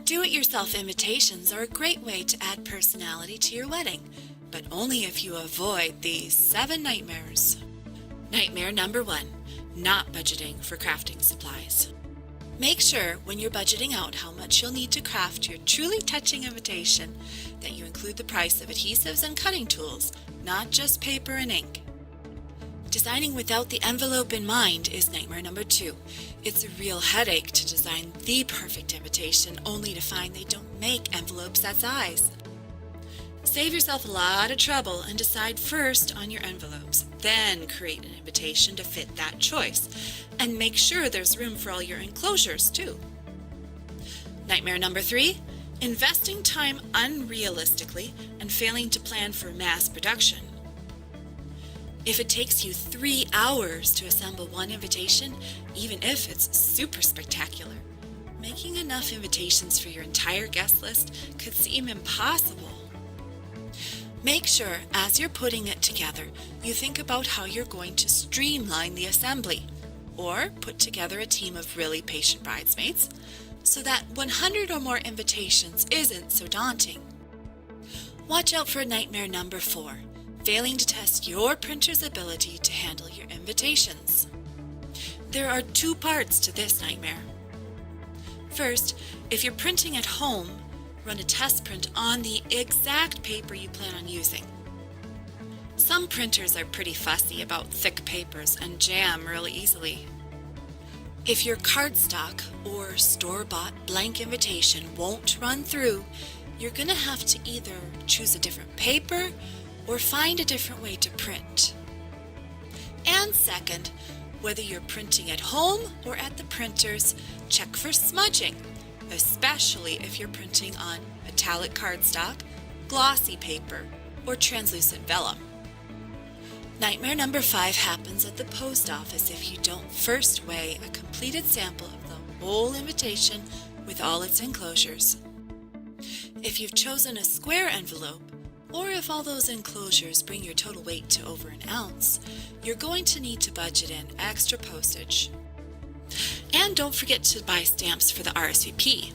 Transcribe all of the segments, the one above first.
Do-it-yourself invitations are a great way to add personality to your wedding, but only if you avoid these 7 nightmares. Nightmare number 1, not budgeting for crafting supplies. Make sure when you're budgeting out how much you'll need to craft your truly touching invitation that you include the price of adhesives and cutting tools, not just paper and ink. Designing without the envelope in mind is nightmare number 2. It's a real headache to design the perfect invitation only to find they don't make envelopes that size. Save yourself a lot of trouble and decide first on your envelopes, then create an invitation to fit that choice, and make sure there's room for all your enclosures too. Nightmare number 3, investing time unrealistically and failing to plan for mass production. If it takes you 3 hours to assemble one invitation, even if it's super spectacular, making enough invitations for your entire guest list could seem impossible. Make sure, as you're putting it together, you think about how you're going to streamline the assembly, or put together a team of really patient bridesmaids, so that 100 or more invitations isn't so daunting. Watch out for nightmare number 4, failing to test your printer's ability to handle your invitations. There are 2 parts to this nightmare. First, if you're printing at home, run a test print on the exact paper you plan on using. Some printers are pretty fussy about thick papers and jam really easily. If your cardstock or store-bought blank invitation won't run through, you're going to have to either choose a different paper or find a different way to print. And second, whether you're printing at home or at the printers, check for smudging, especially if you're printing on metallic cardstock, glossy paper, or translucent vellum. Nightmare number 5 happens at the post office if you don't first weigh a completed sample of the whole invitation with all its enclosures. If you've chosen a square envelope, or if all those enclosures bring your total weight to over an ounce, you're going to need to budget in extra postage. And don't forget to buy stamps for the RSVP.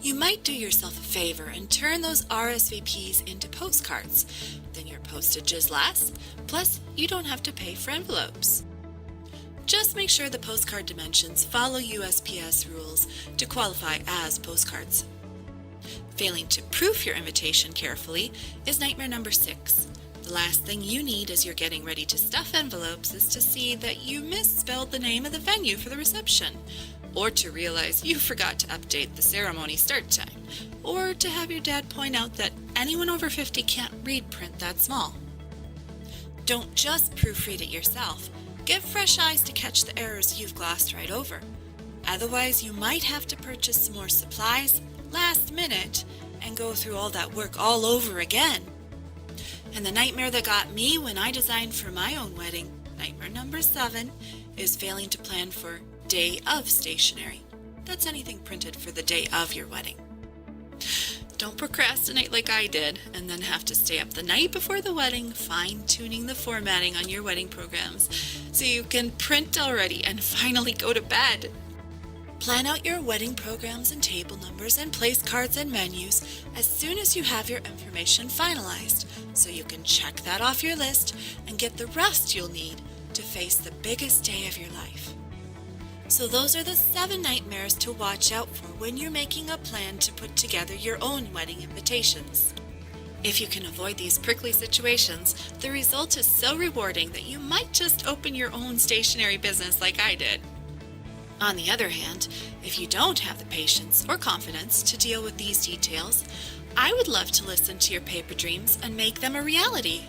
You might do yourself a favor and turn those RSVPs into postcards. Then your postage is less, plus you don't have to pay for envelopes. Just make sure the postcard dimensions follow USPS rules to qualify as postcards. Failing to proof your invitation carefully is nightmare number 6. The last thing you need as you're getting ready to stuff envelopes is to see that you misspelled the name of the venue for the reception, or to realize you forgot to update the ceremony start time, or to have your dad point out that anyone over 50 can't read print that small. Don't just proofread it yourself. Get fresh eyes to catch the errors you've glossed right over. Otherwise, you might have to purchase some more supplies last minute and go through all that work all over again. And the nightmare that got me when I designed for my own wedding, nightmare number 7, is failing to plan for day of stationery. That's anything printed for the day of your wedding. Don't procrastinate like I did and then have to stay up the night before the wedding fine-tuning the formatting on your wedding programs so you can print already and finally go to bed. Plan out your wedding programs and table numbers and place cards and menus as soon as you have your information finalized, so you can check that off your list and get the rest you'll need to face the biggest day of your life. So those are the 7 nightmares to watch out for when you're making a plan to put together your own wedding invitations. If you can avoid these prickly situations, the result is so rewarding that you might just open your own stationery business like I did. On the other hand, if you don't have the patience or confidence to deal with these details, I would love to listen to your paper dreams and make them a reality.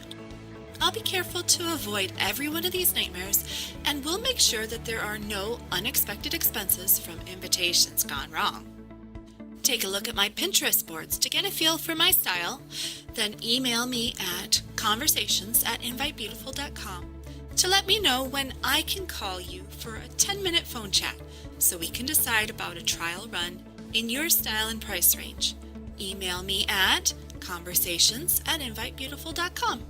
I'll be careful to avoid every one of these nightmares, and we'll make sure that there are no unexpected expenses from invitations gone wrong. Take a look at my Pinterest boards to get a feel for my style, then email me at conversations@invitebeautiful.com to let me know when I can call you for a 10-minute phone chat so we can decide about a trial run in your style and price range. Email me at conversations@invitebeautiful.com.